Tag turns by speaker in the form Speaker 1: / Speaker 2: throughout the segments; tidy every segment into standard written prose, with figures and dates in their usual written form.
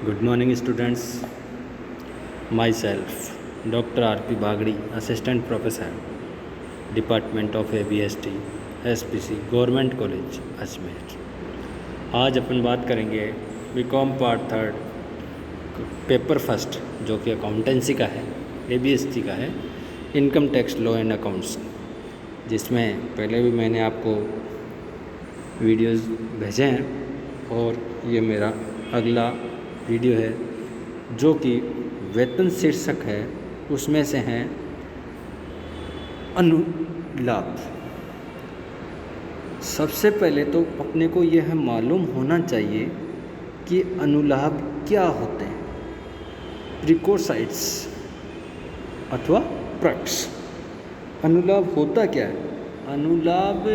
Speaker 1: Good morning, students. Myself, Dr. R.P. Bagdi, Assistant Professor, Department of ABST, SPC, Government College, Ajmer. आज अपन बात करेंगे BCom part third paper first, जो कि accountancy का है, ABST का है, income tax law and accounts, जिसमें पहले भी मैंने आपको वीडियोस भेजे हैं और ये मेरा अगला वीडियो है जो कि वेतन शीर्षक है, उसमें से हैं अनुलाभ। सबसे पहले तो अपने को यह मालूम होना चाहिए कि अनुलाभ क्या होते हैं। प्रिकोसाइट्स अथवा प्रक्स। अनुलाभ होता क्या है? अनुलाभ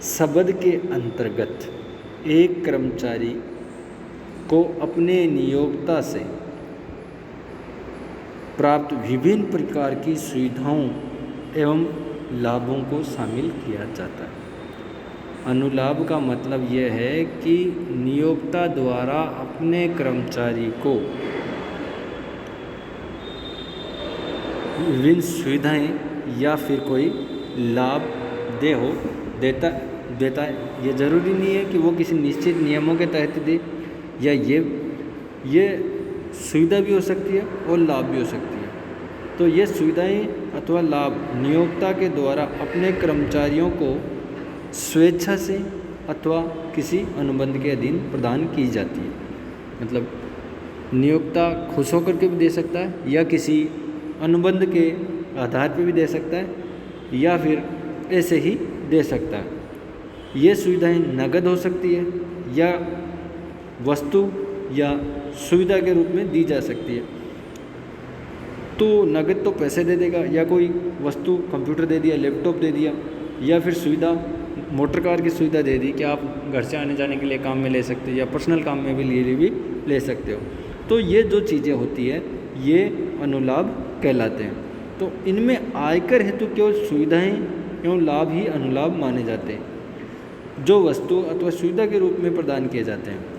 Speaker 1: शब्द के अंतर्गत एक कर्मचारी को अपने नियोक्ता से प्राप्त विभिन्न प्रकार की सुविधाओं एवं लाभों को शामिल किया जाता है। अनुलाभ का मतलब यह है कि नियोक्ता द्वारा अपने कर्मचारी को विभिन्न सुविधाएं या फिर कोई लाभ देता है। ये ज़रूरी नहीं है कि वो किसी निश्चित नियमों के तहत दे, या ये सुविधा भी हो सकती है और लाभ भी हो सकती है। तो ये सुविधाएं अथवा लाभ नियोक्ता के द्वारा अपने कर्मचारियों को स्वेच्छा से अथवा किसी अनुबंध के अधीन प्रदान की जाती है। मतलब नियोक्ता खुश होकर के भी दे सकता है, या किसी अनुबंध के आधार पर भी दे सकता है, या फिर ऐसे ही दे सकता है। ये सुविधाएं नगद हो सकती है या वस्तु या सुविधा के रूप में दी जा सकती है। तो नगद तो पैसे दे देगा, या कोई वस्तु कंप्यूटर दे दिया, लैपटॉप दे दिया, या फिर सुविधा मोटर कार की सुविधा दे दी कि आप घर से आने जाने के लिए काम में ले सकते हो, या पर्सनल काम में भी ले सकते हो। तो ये जो चीज़ें होती है ये अनुलाभ कहलाते हैं। तो इनमें आयकर हेतु केवल सुविधाएं एवं लाभ ही अनुलाभ माने जाते हैं, जो वस्तु अथवा सुविधा के रूप में प्रदान किए जाते हैं,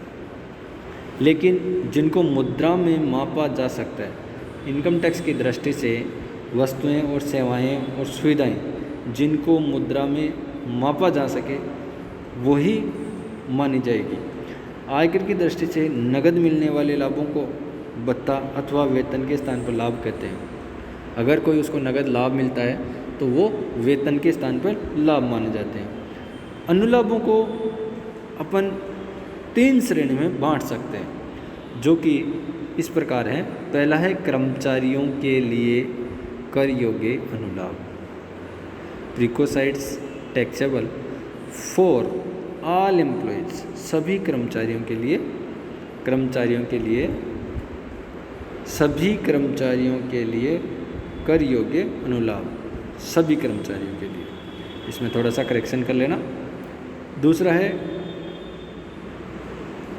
Speaker 1: लेकिन जिनको मुद्रा में मापा जा सकता है। इनकम टैक्स की दृष्टि से वस्तुएं और सेवाएं और सुविधाएं जिनको मुद्रा में मापा जा सके वही मानी जाएगी। आयकर की दृष्टि से नगद मिलने वाले लाभों को भत्ता अथवा वेतन के स्थान पर लाभ कहते हैं। अगर कोई उसको नगद लाभ मिलता है तो वो वेतन के स्थान पर लाभ माने जाते हैं। अनुलाभों को अपन 3 श्रेणी में बांट सकते हैं, जो कि इस प्रकार हैं। पहला है कर्मचारियों के लिए कर योग्य अनुलाभ, perquisites taxable for all employees, सभी कर्मचारियों के लिए कर योग्य अनुलाभ, सभी कर्मचारियों के लिए। इसमें थोड़ा सा करेक्शन कर लेना। दूसरा है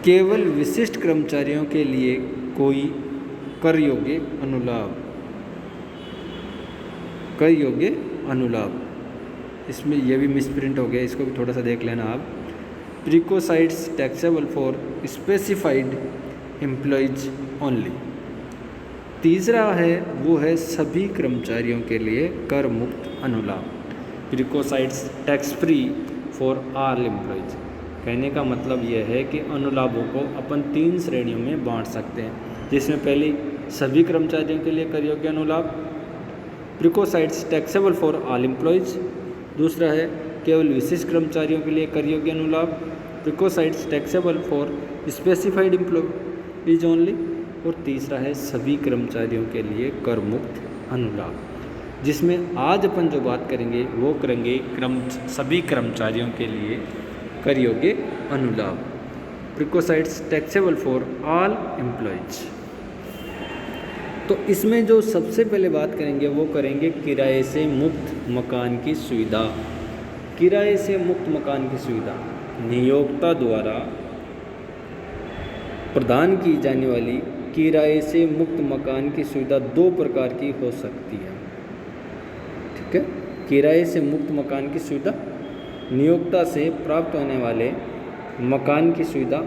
Speaker 1: केवल विशिष्ट कर्मचारियों के लिए कोई कर योग्य अनुलाभ। इसमें यह भी मिसप्रिंट हो गया, इसको भी थोड़ा सा देख लेना आप। Perquisites taxable for specified employees only. तीसरा है वो है सभी कर्मचारियों के लिए कर मुक्त अनुलाभ, perquisites tax free for all employees. कहने का मतलब यह है कि अनुलाभों को अपन 3 श्रेणियों में बांट सकते हैं, जिसमें पहली सभी कर्मचारियों के लिए कर योग्य अनुलाभ, perquisites taxable for all employees. दूसरा है केवल विशिष्ट कर्मचारियों के लिए कर योग्य अनुलाभ, perquisites taxable for specified employees only. और तीसरा है सभी कर्मचारियों के लिए कर मुक्त अनुलाभ, जिसमें आज अपन जो बात करेंगे वो करेंगे सभी कर्मचारियों के लिए कर योग्य अनुलाभ, perquisites taxable for all employees. तो इसमें जो सबसे पहले बात करेंगे वो करेंगे किराए से मुक्त मकान की सुविधा। किराए से मुक्त मकान की सुविधा नियोक्ता द्वारा प्रदान की जाने वाली किराए से मुक्त मकान की सुविधा 2 प्रकार की हो सकती है। ठीक है, किराए से मुक्त मकान की सुविधा नियोक्ता से प्राप्त होने वाले मकान की सुविधा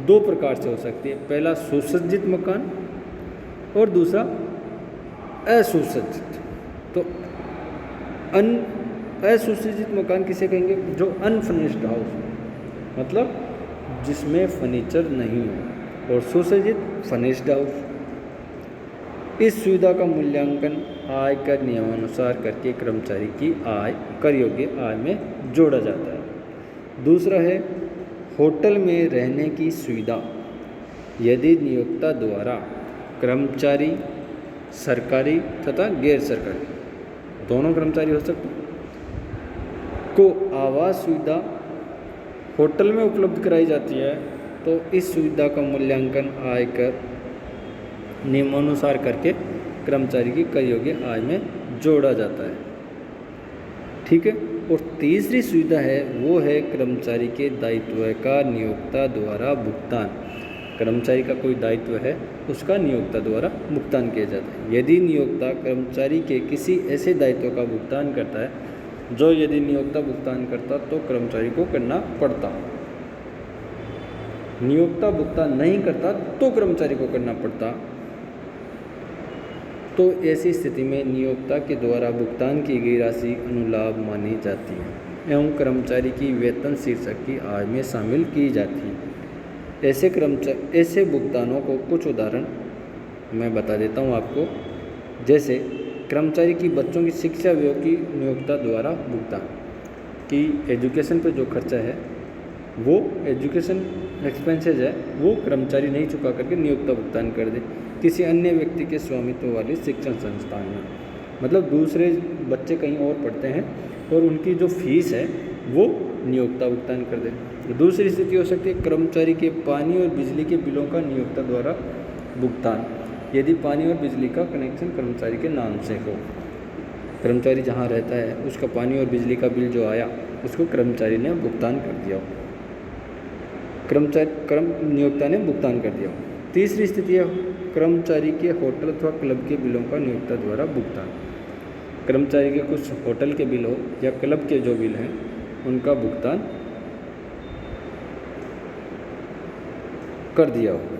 Speaker 1: दो प्रकार से हो सकती है। पहला सुसज्जित मकान और दूसरा असुसज्जित। तो असुसज्जित मकान किसे कहेंगे? जो अनफर्निश्ड हाउस, मतलब जिसमें फर्नीचर नहीं हो, और सुसज्जित फर्निश्ड हाउस। इस सुविधा का मूल्यांकन आयकर नियमानुसार करके कर्मचारी की आय कर योग्य आय में जोड़ा जाता है। दूसरा है होटल में रहने की सुविधा। यदि नियोक्ता द्वारा कर्मचारी सरकारी तथा गैर सरकारी दोनों कर्मचारी हो सकते को आवास सुविधा होटल में उपलब्ध कराई जाती है, तो इस सुविधा का मूल्यांकन आयकर नियमानुसार करके कर्मचारी की कर योग्य आय में जोड़ा जाता है। ठीक है। और तीसरी सुविधा है वो है कर्मचारी के दायित्व का नियोक्ता द्वारा भुगतान। कर्मचारी का कोई दायित्व है, उसका नियोक्ता द्वारा भुगतान किया जाता है। यदि नियोक्ता कर्मचारी के किसी ऐसे दायित्व का भुगतान करता है जो यदि नियोक्ता भुगतान करता तो कर्मचारी को करना पड़ता, नियोक्ता भुगतान नहीं करता तो कर्मचारी को करना पड़ता, तो ऐसी स्थिति में नियोक्ता के द्वारा भुगतान की गई राशि अनुलाभ मानी जाती है एवं कर्मचारी की वेतन शीर्षक की आय में शामिल की जाती है। ऐसे भुगतानों को कुछ उदाहरण मैं बता देता हूँ आपको। जैसे कर्मचारी की बच्चों की शिक्षा व्यय की नियोक्ता द्वारा भुगतान, कि एजुकेशन पर जो खर्चा है वो एजुकेशन एक्सपेंसेज है वो कर्मचारी नहीं चुका करके नियोक्ता भुगतान कर दे किसी अन्य व्यक्ति के स्वामित्व वाले शिक्षण संस्थान में। मतलब दूसरे बच्चे कहीं और पढ़ते हैं और उनकी जो फीस है वो नियोक्ता भुगतान कर दे। दूसरी स्थिति हो सकती है कर्मचारी के पानी और बिजली के बिलों का नियोक्ता द्वारा भुगतान। यदि पानी और बिजली का कनेक्शन कर्मचारी के नाम से हो, कर्मचारी जहाँ रहता है उसका पानी और बिजली का बिल जो आया उसको कर्मचारी ने भुगतान कर दिया हो, नियोक्ता ने भुगतान कर दिया हो। तीसरी स्थिति है कर्मचारी के होटल अथवा क्लब के बिलों का नियोक्ता द्वारा भुगतान। कर्मचारी के कुछ होटल के बिल हो या क्लब के जो बिल हैं उनका भुगतान कर दिया हो।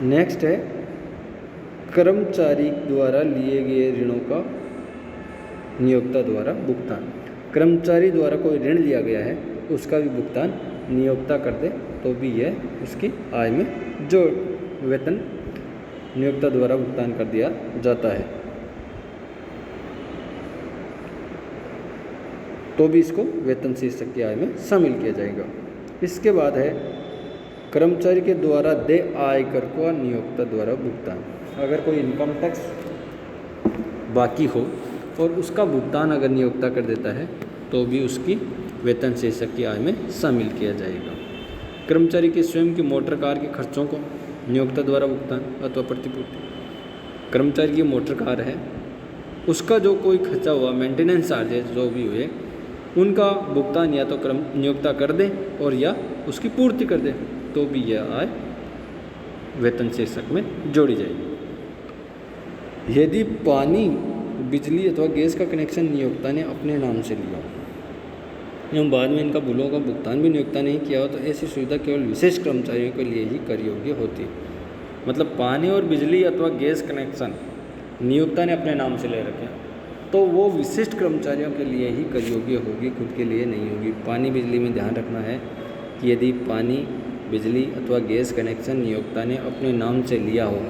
Speaker 1: नेक्स्ट है कर्मचारी द्वारा लिए गए ऋणों का नियोक्ता द्वारा भुगतान। कर्मचारी द्वारा कोई ऋण लिया गया है उसका भी भुगतान नियोक्ता कर दे तो भी यह उसकी आय में जो वेतन नियोक्ता द्वारा भुगतान कर दिया जाता है, तो भी इसको वेतन शीर्षक की आय में शामिल किया जाएगा। इसके बाद है कर्मचारी के द्वारा देय आयकर का नियोक्ता द्वारा भुगतान। अगर कोई इनकम टैक्स बाकी हो और उसका भुगतान अगर नियोक्ता कर देता है तो भी उसकी वेतन शीर्षक की आय में शामिल किया जाएगा। कर्मचारी के स्वयं की मोटर कार के खर्चों को नियोक्ता द्वारा भुगतान अथवा प्रतिपूर्ति। कर्मचारी की मोटर कार है उसका जो कोई खर्चा हुआ, मेंटेनेंस चार्जेस जो भी हुए, उनका भुगतान या तो नियोक्ता कर दे और या उसकी पूर्ति कर दे तो भी यह आय वेतन शीर्षक में जोड़ी जाएगी। यदि पानी बिजली अथवा गैस का कनेक्शन नियोक्ता ने अपने नाम से लिया एवं बाद में इनका बिलों का भुगतान भी नियोक्ता नहीं किया हो तो ऐसी सुविधा केवल विशेष कर्मचारियों के लिए ही कर योग्य होती है। मतलब पानी और बिजली अथवा गैस कनेक्शन नियोक्ता ने अपने नाम से ले रखे तो वो विशिष्ट कर्मचारियों के लिए ही कर योग्य होगी, खुद के लिए नहीं होगी। पानी बिजली में ध्यान रखना है कि यदि पानी बिजली अथवा गैस कनेक्शन नियोक्ता ने अपने नाम से लिया हो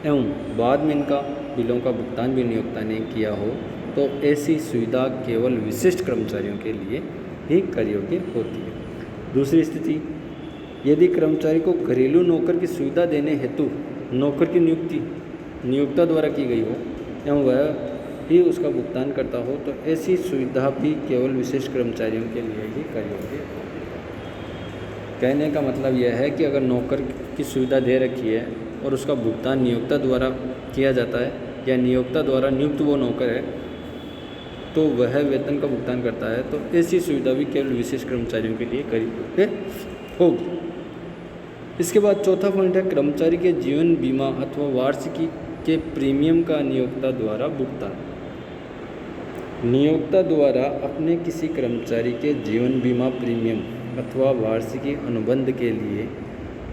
Speaker 1: एवं बाद में इनका बिलों का भुगतान भी नियोक्ता ने किया हो तो ऐसी सुविधा केवल विशिष्ट कर्मचारियों के लिए ही कर योग्य होती है। दूसरी स्थिति, यदि कर्मचारी को घरेलू नौकर की सुविधा देने हेतु नौकर की नियुक्ति नियोक्ता द्वारा की गई हो एवं वह ही उसका भुगतान करता हो तो ऐसी सुविधा भी केवल विशिष्ट कर्मचारियों के लिए ही कर योग्य होती है। कहने का मतलब यह है कि अगर नौकर की सुविधा दे रखी है और उसका भुगतान नियोक्ता द्वारा किया जाता है या नियोक्ता द्वारा नियुक्त वो नौकर है तो वह वेतन का भुगतान करता है तो ऐसी सुविधा भी केवल विशेष कर्मचारियों के लिए करी होगी। इसके बाद चौथा पॉइंट है कर्मचारी के जीवन बीमा अथवा वार्षिकी के प्रीमियम का नियोक्ता द्वारा भुगतान। नियोक्ता द्वारा अपने किसी कर्मचारी के जीवन बीमा प्रीमियम अथवा वार्षिकी अनुबंध के लिए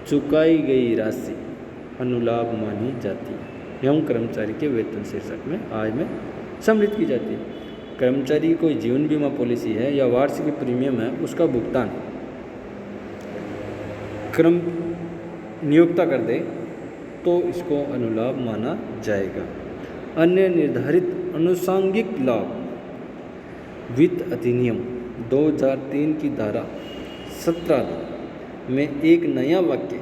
Speaker 1: चुकाई गई राशि अनुलाभ मानी जाती है एवं कर्मचारी के वेतन शीर्षक में आय में सम्मिलित की जाती है। कर्मचारी की कोई जीवन बीमा पॉलिसी है या वार्षिक प्रीमियम है, उसका भुगतान कर्म नियोक्ता कर दे तो इसको अनुलाभ माना जाएगा। अन्य निर्धारित आनुषंगिक लाभ वित्त अधिनियम 2003 की धारा 17 में एक नया वाक्य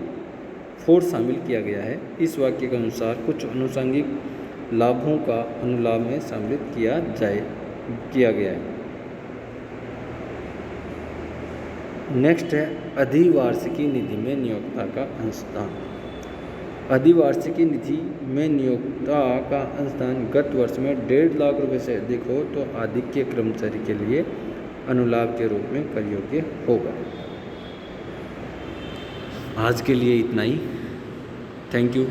Speaker 1: 4 शामिल किया गया है। इस वाक्य के अनुसार कुछ आनुषंगिक लाभों का अनुलाभ में सम्मिलित किया गया है। नेक्स्ट है अधिवार्षिकी निधि में नियोक्ता का अंशदान। अधिवार्षिकी निधि में नियोक्ता का अंशदान गत वर्ष में 1.5 लाख रुपए से अधिक हो तो आधिक्य कर्मचारी के लिए अनुलाभ के रूप में कर योग्य होगा। आज के लिए इतना ही। Thank you.